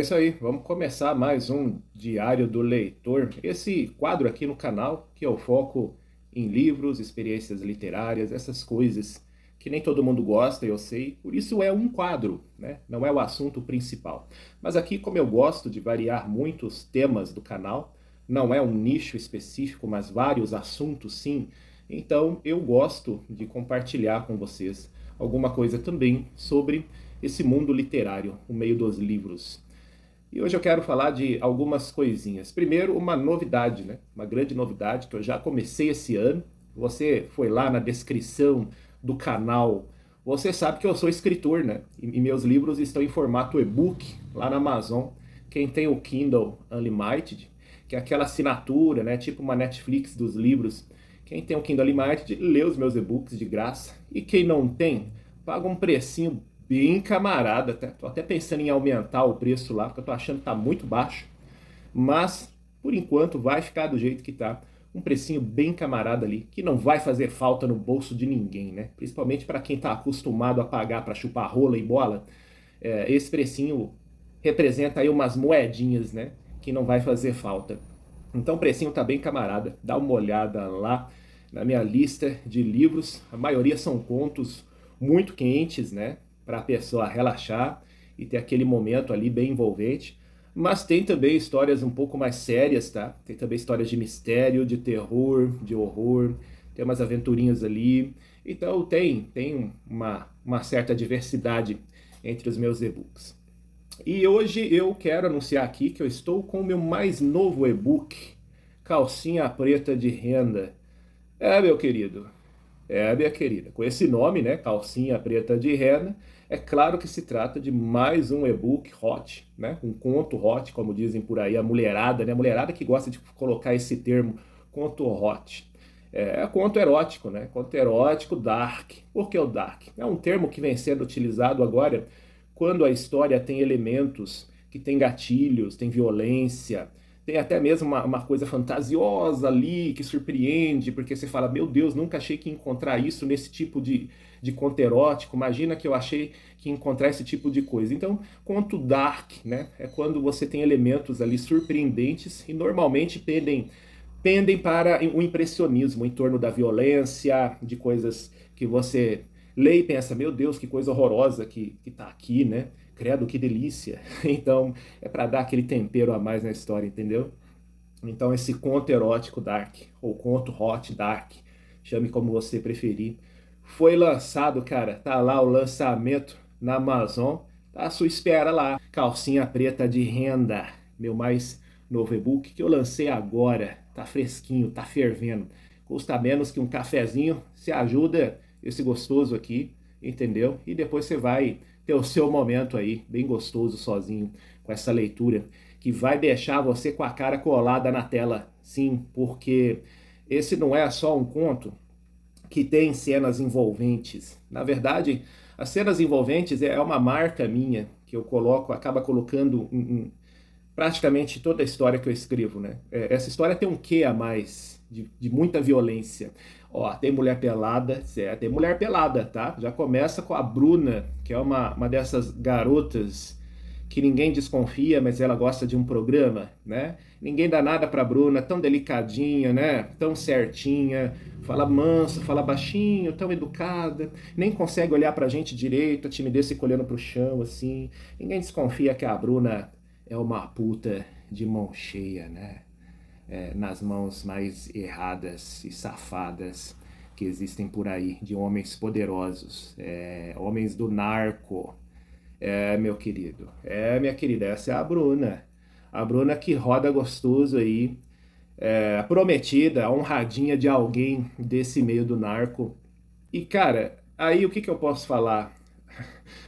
isso aí, vamos começar mais um Diário do Leitor. Esse quadro aqui no canal que eu foco em livros, experiências literárias, essas coisas que nem todo mundo gosta, eu sei, por isso é um quadro, né? Não é o assunto principal. Mas aqui, como eu gosto de variar muitos temas do canal, não é um nicho específico, mas vários assuntos sim, então eu gosto de compartilhar com vocês alguma coisa também sobre esse mundo literário, o meio dos livros. E hoje eu quero falar de algumas coisinhas. Primeiro, uma novidade, né? Uma grande novidade que eu já comecei esse ano. Você foi lá na descrição do canal, você sabe que eu sou escritor, né? E meus livros estão em formato e-book lá na Amazon. Quem tem o Kindle Unlimited, que é aquela assinatura, né? Tipo uma Netflix dos livros. Quem tem o Kindle Unlimited lê os meus e-books de graça. E quem não tem, paga um precinho bem camarada. Tô até pensando em aumentar o preço lá, porque eu tô achando que tá muito baixo. Mas, por enquanto, vai ficar do jeito que tá. Um precinho bem camarada ali, que não vai fazer falta no bolso de ninguém, né? Principalmente para quem tá acostumado a pagar para chupar rola e bola. Esse precinho representa aí umas moedinhas, né? Que não vai fazer falta. Então o precinho tá bem camarada. Dá uma olhada lá na minha lista de livros. A maioria são contos muito quentes, né? Para a pessoa relaxar e ter aquele momento ali bem envolvente. Mas tem também histórias um pouco mais sérias, tá? Tem também histórias de mistério, de terror, de horror. Tem umas aventurinhas ali. Então tem uma certa diversidade entre os meus e-books. E hoje eu quero anunciar aqui que eu estou com o meu mais novo e-book, Calcinha Preta de Renda. Meu querido, minha querida, com esse nome, né, Calcinha Preta de Renda, é claro que se trata de mais um e-book hot, né, um conto hot, como dizem por aí a mulherada, né, a mulherada que gosta de colocar esse termo, conto hot. Conto erótico, né, conto erótico dark. Por que o dark? É um termo que vem sendo utilizado agora quando a história tem elementos que tem gatilhos, tem violência, tem até mesmo uma coisa fantasiosa ali que surpreende, porque você fala, meu Deus, nunca achei que ia encontrar isso nesse tipo de conto erótico, imagina que eu achei que ia encontrar esse tipo de coisa. Então, conto dark, né? É quando você tem elementos ali surpreendentes e normalmente pendem para o impressionismo em torno da violência, de coisas que você lê e pensa, meu Deus, que coisa horrorosa que tá aqui, né? Credo, que delícia. Então, é para dar aquele tempero a mais na história, entendeu? Então, esse conto erótico dark, ou conto hot dark, chame como você preferir, foi lançado, cara, tá lá o lançamento na Amazon, tá à sua espera lá. Calcinha Preta de Renda, meu mais novo e-book, que eu lancei agora, tá fresquinho, tá fervendo. Custa menos que um cafezinho, se ajuda esse gostoso aqui, entendeu? E depois você vai ter o seu momento aí, bem gostoso sozinho, com essa leitura, que vai deixar você com a cara colada na tela. Sim, porque esse não é só um conto que tem cenas envolventes. Na verdade, as cenas envolventes é uma marca minha que eu coloco, acaba colocando em praticamente toda a história que eu escrevo, né? Essa história tem um quê a mais de muita violência. Ó, tem mulher pelada, tem mulher pelada, tá? Já começa com a Bruna, que é uma dessas garotas que ninguém desconfia, mas ela gosta de um programa, né? Ninguém dá nada pra Bruna, tão delicadinha, né? Tão certinha, fala manso, fala baixinho, tão educada, nem consegue olhar pra gente direito, a timidez fica olhando pro chão, assim. Ninguém desconfia que a Bruna é uma puta de mão cheia, né? Nas mãos mais erradas e safadas que existem por aí, de homens poderosos, homens do narco. Meu querido, minha querida, essa é a Bruna que roda gostoso aí, prometida, honradinha de alguém desse meio do narco. E cara, aí o que eu posso falar?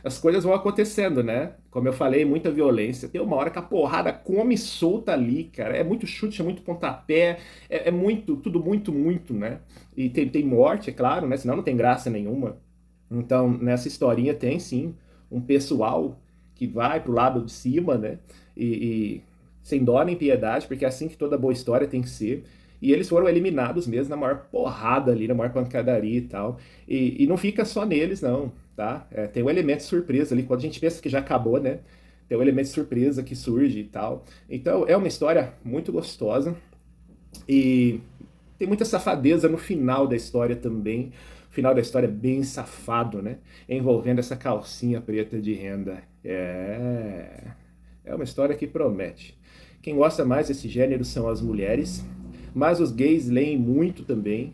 As coisas vão acontecendo, né? Como eu falei, muita violência. Tem uma hora que a porrada come solta ali, cara. É muito chute, é muito pontapé, é muito, tudo muito, muito, né? E tem morte, é claro, né? Senão não tem graça nenhuma. Então, nessa historinha tem sim um pessoal que vai pro lado de cima, né? E sem dó nem piedade, porque é assim que toda boa história tem que ser. E eles foram eliminados mesmo na maior porrada ali, na maior pancadaria e tal. E não fica só neles, não, tá? Tem um elemento surpresa ali, quando a gente pensa que já acabou, né? tem um elemento de surpresa que surge e tal. Então é uma história muito gostosa e tem muita safadeza no final da história também. O final da história é bem safado, né? Envolvendo essa calcinha preta de renda. É uma história que promete. Quem gosta mais desse gênero são as mulheres, mas os gays leem muito também.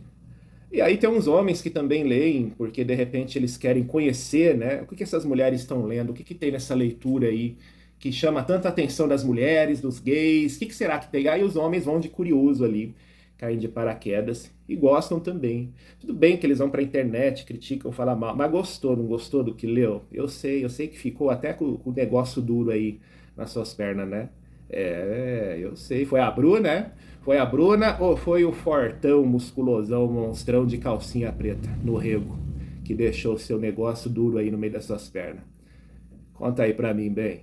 E aí tem uns homens que também leem, porque de repente eles querem conhecer, né? O que que essas mulheres estão lendo, o que que tem nessa leitura aí que chama tanta atenção das mulheres, dos gays, o que que será que tem? Aí os homens vão de curioso ali, caem de paraquedas e gostam também. Tudo bem que eles vão para a internet, criticam, falam mal, mas gostou, não gostou do que leu? Eu sei que ficou até com o negócio duro aí nas suas pernas, né? Eu sei. Foi a Bruna, né? Foi a Bruna ou foi o fortão, musculosão, monstrão de calcinha preta no rego que deixou o seu negócio duro aí no meio das suas pernas? Conta aí pra mim, bem.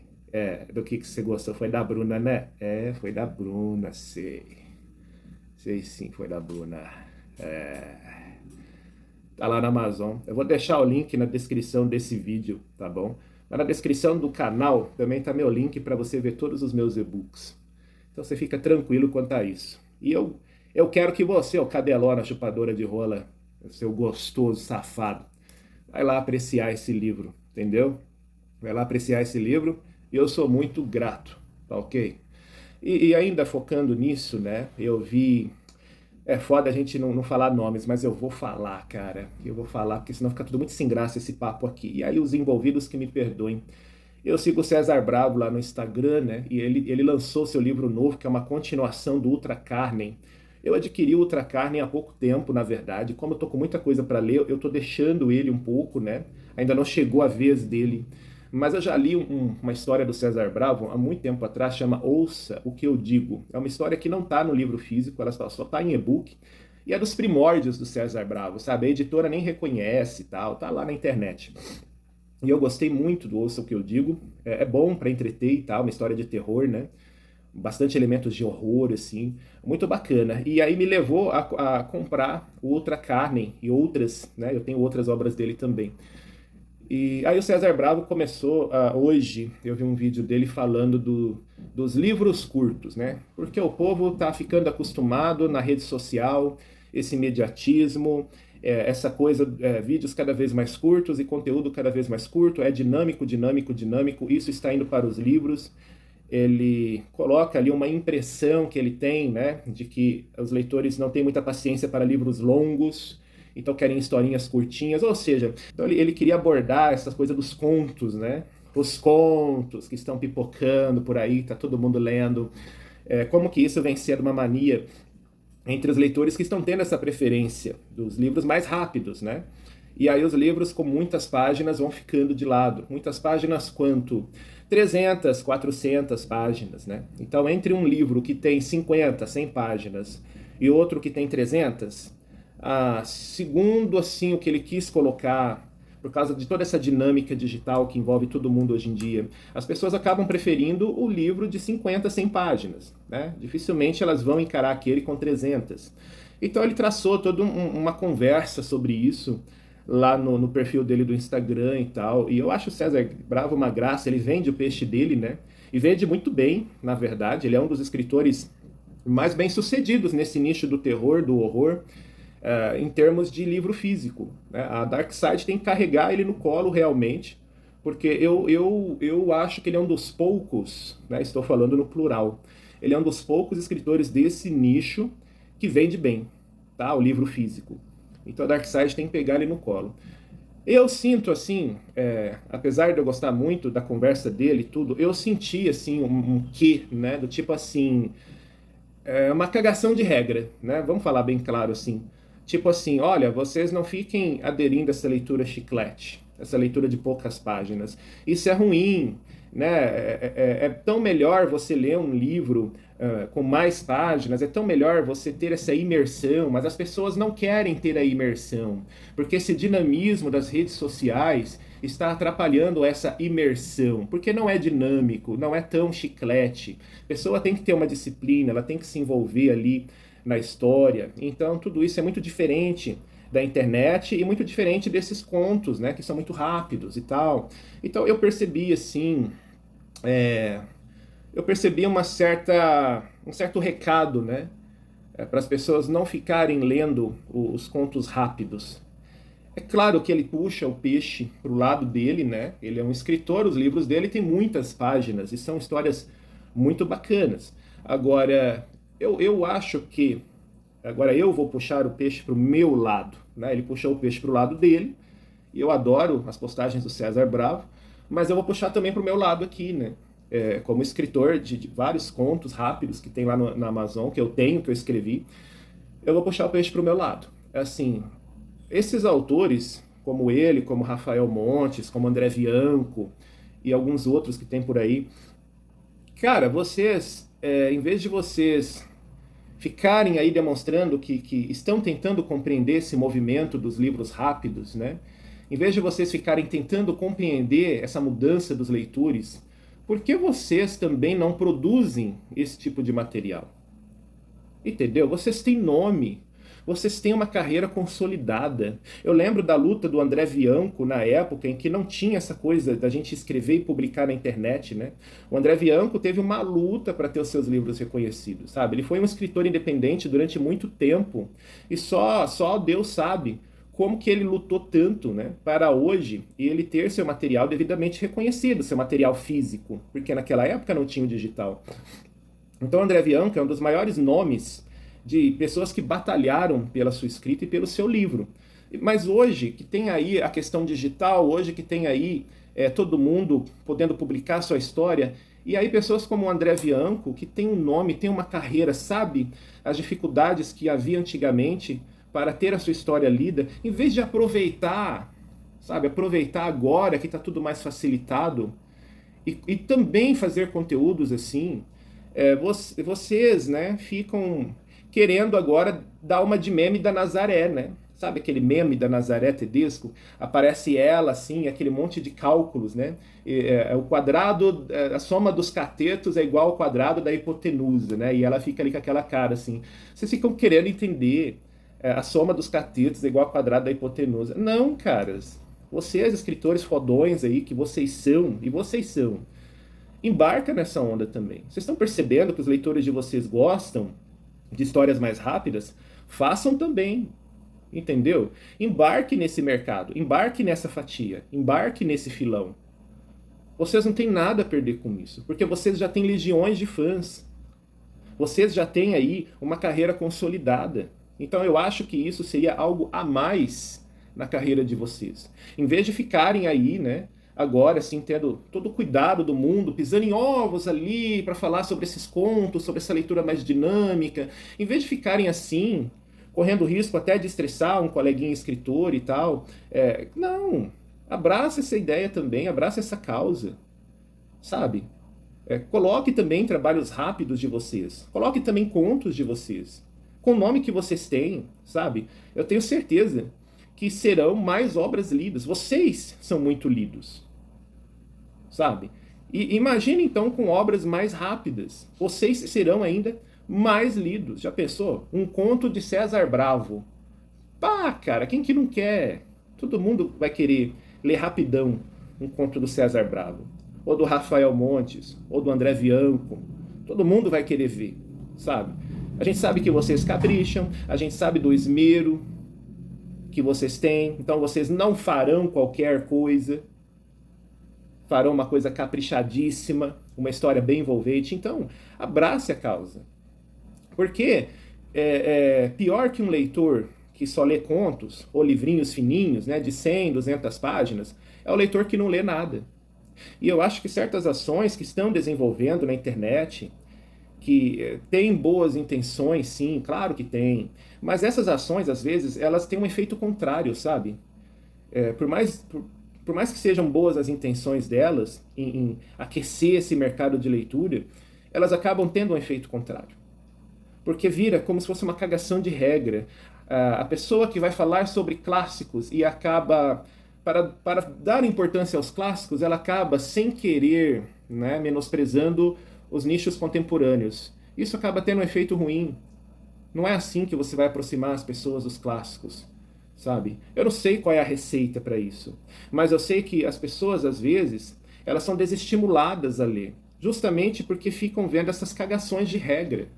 Do que você gostou? Foi da Bruna, né? Foi da Bruna, sei. Sei sim, foi da Bruna. Tá lá na Amazon. Eu vou deixar o link na descrição desse vídeo, tá bom? Mas na descrição do canal também tá meu link para você ver todos os meus e-books. Então você fica tranquilo quanto a isso. E eu quero que você, ó, cadelona chupadora de rola, seu gostoso safado, vai lá apreciar esse livro, entendeu? Vai lá apreciar esse livro e eu sou muito grato, tá ok? E ainda focando nisso, né? Eu vi. É foda a gente não falar nomes, mas eu vou falar, cara. Eu vou falar, porque senão fica tudo muito sem graça esse papo aqui. E aí os envolvidos que me perdoem. Eu sigo o César Bravo lá no Instagram, né? E ele lançou seu livro novo, que é uma continuação do Ultra Carnem. Eu adquiri o Ultra Carnem há pouco tempo, na verdade. Como eu tô com muita coisa para ler, eu tô deixando ele um pouco, né? Ainda não chegou a vez dele. Mas eu já li uma história do César Bravo há muito tempo atrás, chama Ouça o que eu digo. É uma história que não está no livro físico, ela só está em e-book. E é dos primórdios do César Bravo, sabe? A editora nem reconhece e tal, tá lá na internet. E eu gostei muito do Ouça o que eu digo. É bom para entreter e tal, uma história de terror, né? Bastante elementos de horror, assim, muito bacana. E aí me levou a comprar o Ultra Carnem e outras, né? Eu tenho outras obras dele também. E aí o César Bravo começou, hoje eu vi um vídeo dele falando dos livros curtos, né? Porque o povo tá ficando acostumado na rede social, esse imediatismo, essa coisa, vídeos cada vez mais curtos e conteúdo cada vez mais curto, é dinâmico, dinâmico, dinâmico, isso está indo para os livros. Ele coloca ali uma impressão que ele tem, né, de que os leitores não têm muita paciência para livros longos, então querem historinhas curtinhas, ou seja, então ele queria abordar essa coisa dos contos, né? Os contos que estão pipocando por aí, tá todo mundo lendo. Como que isso vem sendo uma mania entre os leitores que estão tendo essa preferência dos livros mais rápidos, né? E aí os livros com muitas páginas vão ficando de lado. Muitas páginas quanto? 300, 400 páginas, né? Então entre um livro que tem 50, 100 páginas e outro que tem 300... segundo assim o que ele quis colocar, por causa de toda essa dinâmica digital que envolve todo mundo hoje em dia, as pessoas acabam preferindo o livro de 50, 100 páginas, né? Dificilmente elas vão encarar aquele com 300. Então ele traçou toda uma conversa sobre isso lá no perfil dele do Instagram e tal, e eu acho o César Bravo uma graça, ele vende o peixe dele, né? E vende muito bem, na verdade, ele é um dos escritores mais bem-sucedidos nesse nicho do terror, do horror, em termos de livro físico, né? A Dark Side tem que carregar ele no colo realmente, porque eu acho que ele é um dos poucos, né? Estou falando no plural, ele é um dos poucos escritores desse nicho que vende bem, tá? O livro físico. Então a Dark Side tem que pegar ele no colo. Eu sinto assim, apesar de eu gostar muito da conversa dele e tudo, eu senti assim um quê, né? Do tipo assim, uma cagação de regra, né? Vamos falar bem claro assim. Tipo assim, olha, vocês não fiquem aderindo a essa leitura chiclete, essa leitura de poucas páginas. Isso é ruim, né? É tão melhor você ler um livro com mais páginas, é tão melhor você ter essa imersão, mas as pessoas não querem ter a imersão, porque esse dinamismo das redes sociais está atrapalhando essa imersão, porque não é dinâmico, não é tão chiclete. A pessoa tem que ter uma disciplina, ela tem que se envolver ali na história. Então tudo isso é muito diferente da internet e muito diferente desses contos, né, que são muito rápidos e tal. Então eu percebi assim eu percebi um certo recado, né? Para as pessoas não ficarem lendo os contos rápidos. É claro que ele puxa o peixe para o lado dele, né? Ele é um escritor, os livros dele têm muitas páginas e são histórias muito bacanas. Agora, eu acho que agora eu vou puxar o peixe para o meu lado, né? Ele puxou o peixe para o lado dele e eu adoro as postagens do César Bravo, mas eu vou puxar também para o meu lado aqui, né? Como escritor de vários contos rápidos que tem lá na Amazon, que eu tenho, que eu escrevi, eu vou puxar o peixe para o meu lado. Assim, esses autores, como ele, como Rafael Montes, como André Bianco e alguns outros que tem por aí, cara, vocês, em vez de vocês ficarem aí demonstrando que estão tentando compreender esse movimento dos livros rápidos, né? Em vez de vocês ficarem tentando compreender essa mudança dos leitores, por que vocês também não produzem esse tipo de material? Entendeu? Vocês têm nome, vocês têm uma carreira consolidada. Eu lembro da luta do André Bianco na época em que não tinha essa coisa da gente escrever e publicar na internet, né? O André Bianco teve uma luta para ter os seus livros reconhecidos, sabe? Ele foi um escritor independente durante muito tempo e só Deus sabe como que ele lutou tanto, né, para hoje ele ter seu material devidamente reconhecido, seu material físico, porque naquela época não tinha o digital. Então, André Bianco é um dos maiores nomes de pessoas que batalharam pela sua escrita e pelo seu livro. Mas hoje, que tem aí a questão digital, hoje que tem aí todo mundo podendo publicar sua história, e aí pessoas como o André Bianco, que tem um nome, tem uma carreira, sabe as dificuldades que havia antigamente para ter a sua história lida, em vez de aproveitar, sabe, aproveitar agora que está tudo mais facilitado, e também fazer conteúdos assim, vocês, né, ficam querendo agora dar uma de meme da Nazaré, né? Sabe aquele meme da Nazaré Tedesco? Aparece ela, assim, aquele monte de cálculos, né? O quadrado, a soma dos catetos é igual ao quadrado da hipotenusa, né? E ela fica ali com aquela cara, assim. Vocês ficam querendo entender a soma dos catetos é igual ao quadrado da hipotenusa. Não, caras. Vocês, escritores fodões aí, que vocês são, e vocês são, embarca nessa onda também. Vocês estão percebendo que os leitores de vocês gostam de histórias mais rápidas? Façam também, entendeu? Embarque nesse mercado, embarque nessa fatia, embarque nesse filão. Vocês não têm nada a perder com isso, porque vocês já têm legiões de fãs. Vocês já têm aí uma carreira consolidada. Então eu acho que isso seria algo a mais na carreira de vocês. Em vez de ficarem aí, né, agora, assim, tendo todo o cuidado do mundo, pisando em ovos ali para falar sobre esses contos, sobre essa leitura mais dinâmica, em vez de ficarem assim, correndo risco até de estressar um coleguinha escritor e tal, não, abraça essa ideia também, abraça essa causa, sabe? Coloque também trabalhos rápidos de vocês, coloque também contos de vocês, com o nome que vocês têm, sabe? Eu tenho certeza que serão mais obras lidas. Vocês são muito lidos, sabe? E imagine então com obras mais rápidas. Vocês serão ainda mais lidos. Já pensou? Um conto de César Bravo. Pá, cara, quem que não quer? Todo mundo vai querer ler rapidão um conto do César Bravo. Ou do Rafael Montes, ou do André Bianco. Todo mundo vai querer ver, sabe? A gente sabe que vocês capricham, a gente sabe do esmero que vocês têm, então vocês não farão qualquer coisa, farão uma coisa caprichadíssima, uma história bem envolvente, então abrace a causa. Porque pior que um leitor que só lê contos ou livrinhos fininhos, né, de 100, 200 páginas, é o leitor que não lê nada. E eu acho que certas ações que estão desenvolvendo na internet, que têm boas intenções, sim, claro que tem, mas essas ações, às vezes, elas têm um efeito contrário, sabe? Por mais que sejam boas as intenções delas em aquecer esse mercado de leitura, elas acabam tendo um efeito contrário. Porque vira como se fosse uma cagação de regra. A pessoa que vai falar sobre clássicos e acaba, para dar importância aos clássicos, ela acaba, sem querer, né, menosprezando os nichos contemporâneos. Isso acaba tendo um efeito ruim. Não é assim que você vai aproximar as pessoas dos clássicos, sabe? Eu não sei qual é a receita para isso, mas eu sei que as pessoas, às vezes, elas são desestimuladas a ler, justamente porque ficam vendo essas cagações de regra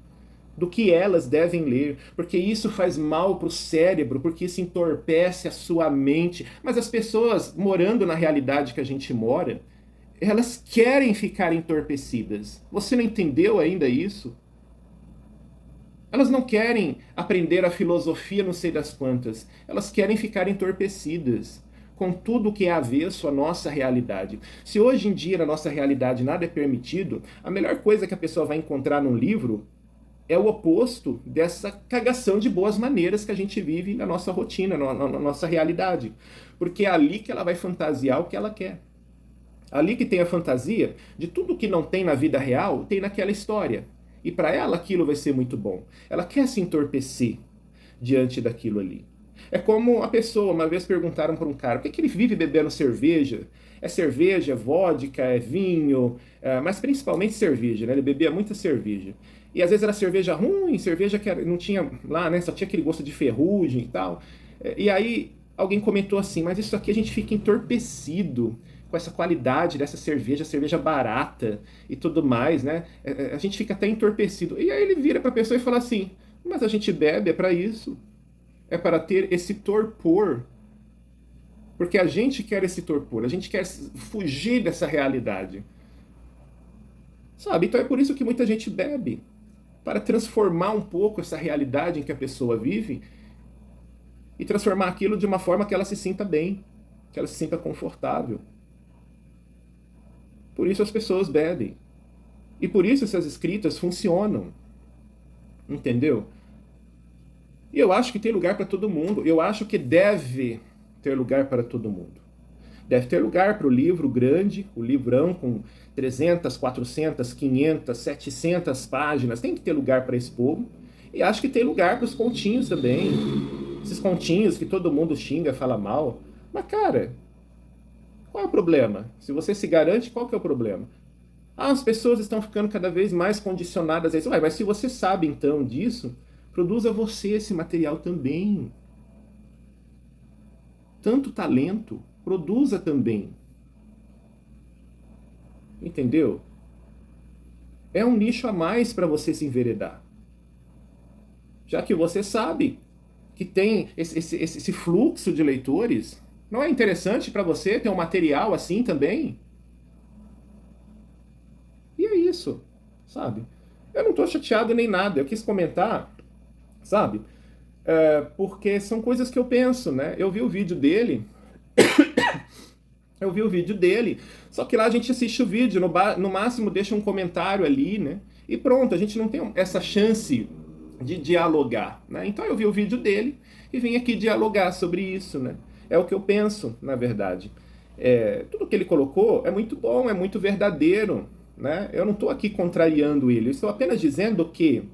do que elas devem ler, porque isso faz mal para o cérebro, porque isso entorpece a sua mente. Mas as pessoas, morando na realidade que a gente mora, elas querem ficar entorpecidas. Você não entendeu ainda isso? Elas não querem aprender a filosofia não sei das quantas. Elas querem ficar entorpecidas com tudo que é avesso à nossa realidade. Se hoje em dia na nossa realidade nada é permitido, a melhor coisa que a pessoa vai encontrar num livro é o oposto dessa cagação de boas maneiras que a gente vive na nossa rotina, na nossa realidade. Porque é ali que ela vai fantasiar o que ela quer. Ali que tem a fantasia de tudo que não tem na vida real, tem naquela história. E para ela aquilo vai ser muito bom. Ela quer se entorpecer diante daquilo ali. É como a pessoa, uma vez perguntaram para um cara, por que ele vive bebendo cerveja? É cerveja, é vodka, é vinho, mas principalmente cerveja, né? Ele bebia muita cerveja. E às vezes era cerveja ruim, cerveja que não tinha lá, né? Só tinha aquele gosto de ferrugem e tal. E aí alguém comentou assim, mas isso aqui a gente fica entorpecido com essa qualidade dessa cerveja, cerveja barata e tudo mais, né? A gente fica até entorpecido. E aí ele vira para a pessoa e fala assim, mas a gente bebe é para isso. É para ter esse torpor. Porque a gente quer esse torpor, a gente quer fugir dessa realidade. Sabe? Então é por isso que muita gente bebe. Para transformar um pouco essa realidade em que a pessoa vive e transformar aquilo de uma forma que ela se sinta bem, que ela se sinta confortável. Por isso as pessoas bebem. E por isso essas escritas funcionam. Entendeu? E eu acho que tem lugar para todo mundo. Eu acho que deve ter lugar para todo mundo. Deve ter lugar para o livro grande, o livrão com 300, 400, 500, 700 páginas. Tem que ter lugar para esse povo. E acho que tem lugar para os continhos também. Esses continhos que todo mundo xinga, fala mal. Mas, cara, qual é o problema? Se você se garante, qual que é o problema? Ah, as pessoas estão ficando cada vez mais condicionadas a isso. Mas se você sabe então disso, produza você esse material também. Tanto talento, produza também. Entendeu? É um nicho a mais para você se enveredar. Já que você sabe que tem esse fluxo de leitores, não é interessante para você ter um material assim também? E é isso, sabe? Eu não estou chateado nem nada, eu quis comentar, sabe? Porque são coisas que eu penso, né? Eu vi o vídeo dele, só que lá a gente assiste o vídeo, no máximo deixa um comentário ali, né? E pronto, a gente não tem essa chance de dialogar, né? Então eu vi o vídeo dele e vim aqui dialogar sobre isso, né? É o que eu penso, na verdade. Tudo que ele colocou é muito bom, é muito verdadeiro, né? Eu não estou aqui contrariando ele, eu estou apenas dizendo que,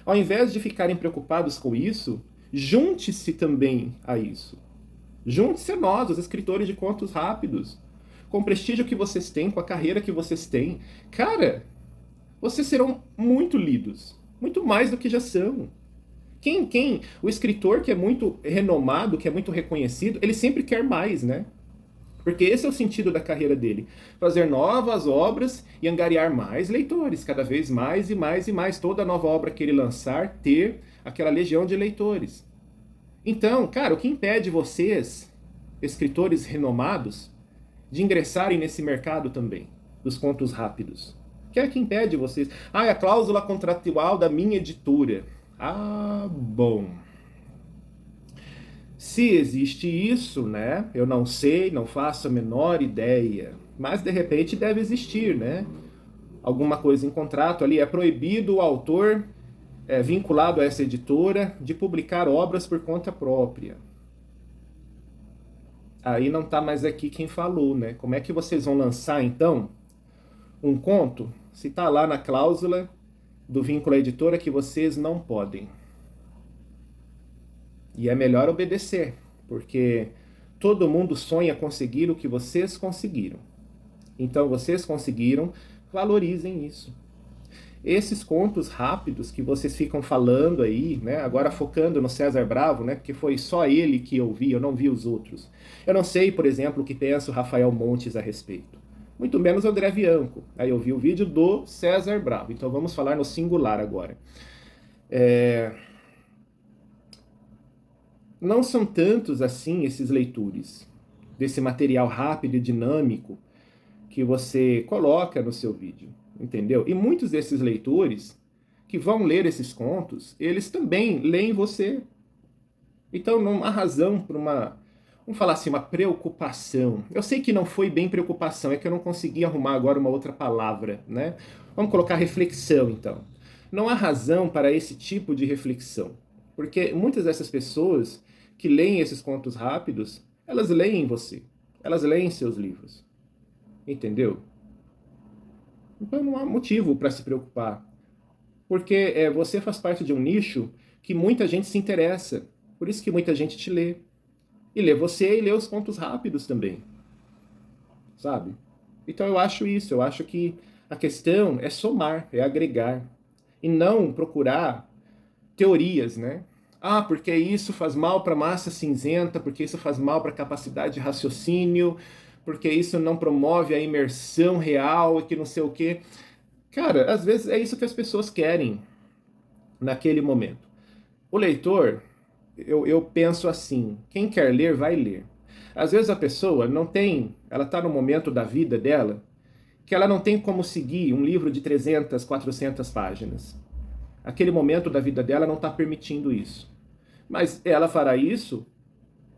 ao invés de ficarem preocupados com isso, junte-se também a isso. Junte-se a nós, os escritores de contos rápidos, com o prestígio que vocês têm, com a carreira que vocês têm. Cara, vocês serão muito lidos, muito mais do que já são. O escritor que é muito renomado, que é muito reconhecido, ele sempre quer mais, né? Porque esse é o sentido da carreira dele. Fazer novas obras e angariar mais leitores, cada vez mais e mais e mais. Toda nova obra que ele lançar, ter aquela legião de leitores. Então, cara, o que impede vocês, escritores renomados, de ingressarem nesse mercado também, dos contos rápidos? O que é que impede vocês? Ah, é a cláusula contratual da minha editora. Ah, bom. Se existe isso, né? Eu não sei, não faço a menor ideia. Mas de repente deve existir, né? Alguma coisa em contrato ali. É proibido o autor vinculado a essa editora de publicar obras por conta própria. Aí não está mais aqui quem falou, né? Como é que vocês vão lançar então um conto se está lá na cláusula do vínculo à editora que vocês não podem? E é melhor obedecer, porque todo mundo sonha conseguir o que vocês conseguiram. Então vocês conseguiram, valorizem isso. Esses contos rápidos que vocês ficam falando aí, né, agora focando no César Bravo, né, porque foi só ele que eu vi, eu não vi os outros. Eu não sei, por exemplo, o que pensa o Rafael Montes a respeito. muito menos André Bianco. Aí eu vi o vídeo do César Bravo, então vamos falar no singular agora. Não são tantos assim esses leitores desse material rápido e dinâmico que você coloca no seu vídeo, entendeu? E muitos desses leitores que vão ler esses contos, eles também leem você. Então não há razão para vamos falar assim, uma preocupação. Eu sei que não foi bem preocupação, é que eu não consegui arrumar agora uma outra palavra, né? Vamos colocar reflexão, então. Não há razão para esse tipo de reflexão, porque muitas dessas pessoas que leem esses contos rápidos, elas leem você, elas leem seus livros, entendeu? Então não há motivo para se preocupar, porque você faz parte de um nicho que muita gente se interessa, por isso que muita gente te lê. E lê você e lê os contos rápidos também, sabe? Então eu acho isso, eu acho que a questão é somar, é agregar, e não procurar teorias, né? Ah, porque isso faz mal para a massa cinzenta, porque isso faz mal para a capacidade de raciocínio, porque isso não promove a imersão real e que não sei o quê. Cara, às vezes é isso que as pessoas querem naquele momento. O leitor, eu penso assim, quem quer ler, vai ler. Às vezes a pessoa não tem, ela está no momento da vida dela, que ela não tem como seguir um livro de 300, 400 páginas. Aquele momento da vida dela não está permitindo isso. Mas ela fará isso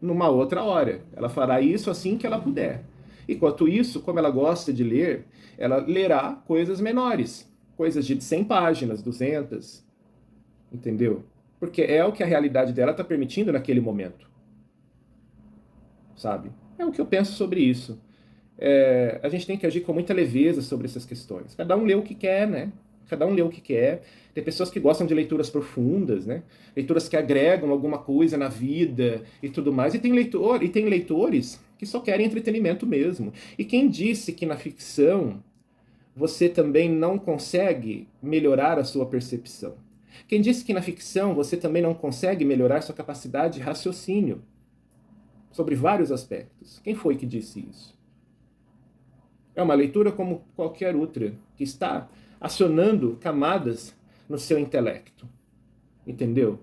numa outra hora. Ela fará isso assim que ela puder. Enquanto isso, como ela gosta de ler, ela lerá coisas menores. Coisas de 100 páginas, 200. Entendeu? Porque é o que a realidade dela está permitindo naquele momento. Sabe? É o que eu penso sobre isso. A gente tem que agir com muita leveza sobre essas questões. Cada um lê o que quer, né? Cada um lê o que quer. Tem pessoas que gostam de leituras profundas, né? Leituras que agregam alguma coisa na vida e tudo mais. E tem leitores que só querem entretenimento mesmo. E quem disse que na ficção você também não consegue melhorar a sua percepção? Quem disse que na ficção você também não consegue melhorar sua capacidade de raciocínio sobre vários aspectos? Quem foi que disse isso? É uma leitura como qualquer outra, que está acionando camadas no seu intelecto. Entendeu?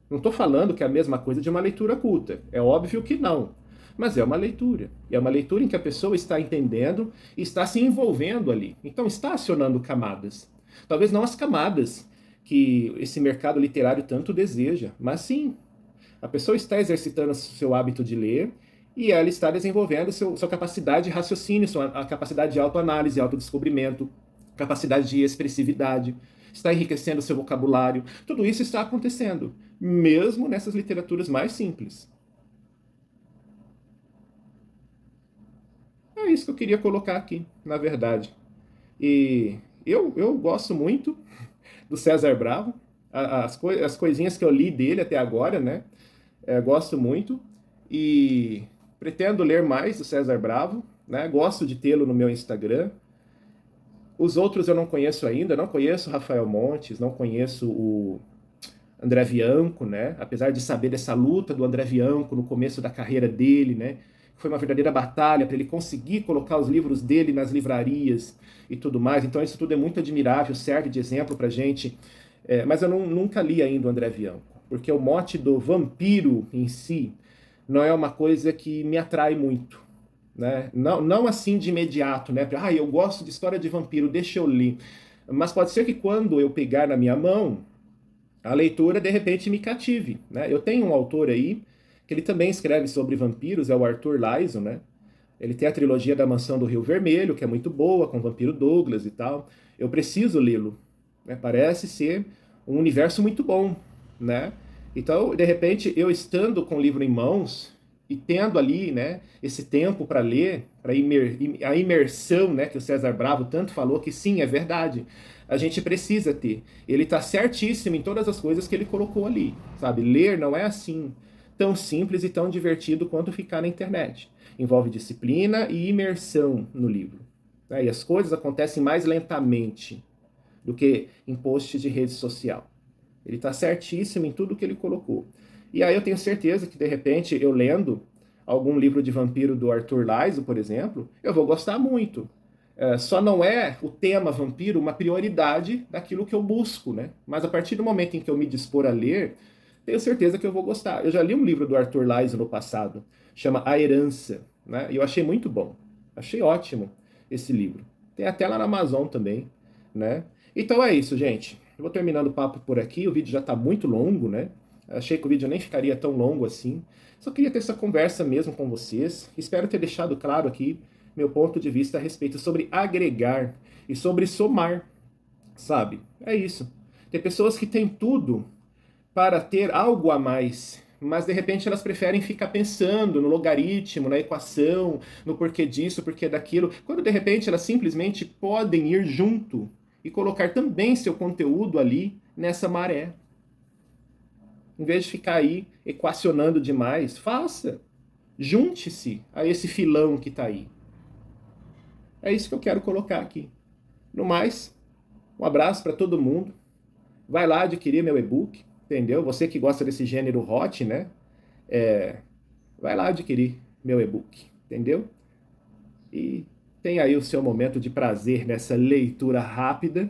Não estou falando que é a mesma coisa de uma leitura culta. É óbvio que não. Mas é uma leitura. E é uma leitura em que a pessoa está entendendo e está se envolvendo ali. Então está acionando camadas. Talvez não as camadas que esse mercado literário tanto deseja, mas sim, a pessoa está exercitando o seu hábito de ler e ela está desenvolvendo sua capacidade de raciocínio, a capacidade de autoanálise, autodescobrimento, capacidade de expressividade, está enriquecendo o seu vocabulário. Tudo isso está acontecendo, mesmo nessas literaturas mais simples. É isso que eu queria colocar aqui, na verdade. E eu gosto muito do César Bravo, as coisinhas que eu li dele até agora, né? Gosto muito e pretendo ler mais do César Bravo, né? Gosto de tê-lo no meu Instagram. Os outros eu não conheço ainda, não conheço o Rafael Montes, não conheço o André Bianco, né? Apesar de saber dessa luta do André Bianco no começo da carreira dele, né? Foi uma verdadeira batalha para ele conseguir colocar os livros dele nas livrarias e tudo mais. Então isso tudo é muito admirável, serve de exemplo para gente. Mas eu nunca li ainda o André Bianco, porque o mote do vampiro em si não é uma coisa que me atrai muito. Né? Não assim de imediato, né? Eu gosto de história de vampiro, deixa eu ler. Mas pode ser que quando eu pegar na minha mão, a leitura de repente me cative, né? Eu tenho um autor aí que ele também escreve sobre vampiros, é o Arthur Lison, né? Ele tem a trilogia da Mansão do Rio Vermelho, que é muito boa, com o Vampiro Douglas e tal. Eu preciso lê-lo, né? Parece ser um universo muito bom, né? Então, de repente, eu estando com o livro em mãos e tendo ali, né, esse tempo para ler, para a imersão, né, que o César Bravo tanto falou, que sim, é verdade. A gente precisa ter. Ele está certíssimo em todas as coisas que ele colocou ali, sabe? Ler não é assim tão simples e tão divertido quanto ficar na internet. Envolve disciplina e imersão no livro, né? E as coisas acontecem mais lentamente do que em posts de rede social. Ele está certíssimo em tudo que ele colocou. E aí eu tenho certeza que, de repente, eu lendo algum livro de vampiro do Arthur Laiso, por exemplo, eu vou gostar muito. Só não é o tema vampiro uma prioridade daquilo que eu busco, né? Mas a partir do momento em que eu me dispor a ler, tenho certeza que eu vou gostar. Eu já li um livro do Arthur Laiso no passado, chama A Herança, né? E eu achei muito bom. Achei ótimo esse livro. Tem até lá na Amazon também, né? Então é isso, gente. Eu vou terminando o papo por aqui. O vídeo já está muito longo, né? Achei que o vídeo nem ficaria tão longo assim. Só queria ter essa conversa mesmo com vocês. Espero ter deixado claro aqui meu ponto de vista a respeito sobre agregar e sobre somar, sabe? É isso. Tem pessoas que têm tudo para ter algo a mais, mas de repente elas preferem ficar pensando no logaritmo, na equação, no porquê disso, porquê daquilo, quando de repente elas simplesmente podem ir junto e colocar também seu conteúdo ali nessa maré. Em vez de ficar aí equacionando demais, faça. Junte-se a esse filão que está aí. É isso que eu quero colocar aqui. No mais, um abraço para todo mundo. Vai lá adquirir meu e-book, entendeu? Você que gosta desse gênero hot, né? Vai lá adquirir meu e-book, entendeu? E tem aí o seu momento de prazer nessa leitura rápida,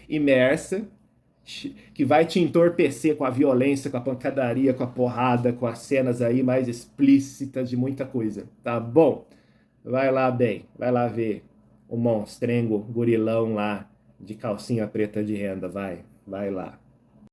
imersa, que vai te entorpecer com a violência, com a pancadaria, com a porrada, com as cenas aí mais explícitas de muita coisa, tá bom? Vai lá, bem, vai lá ver o monstrengo, gorilão lá, de calcinha preta de renda, vai lá.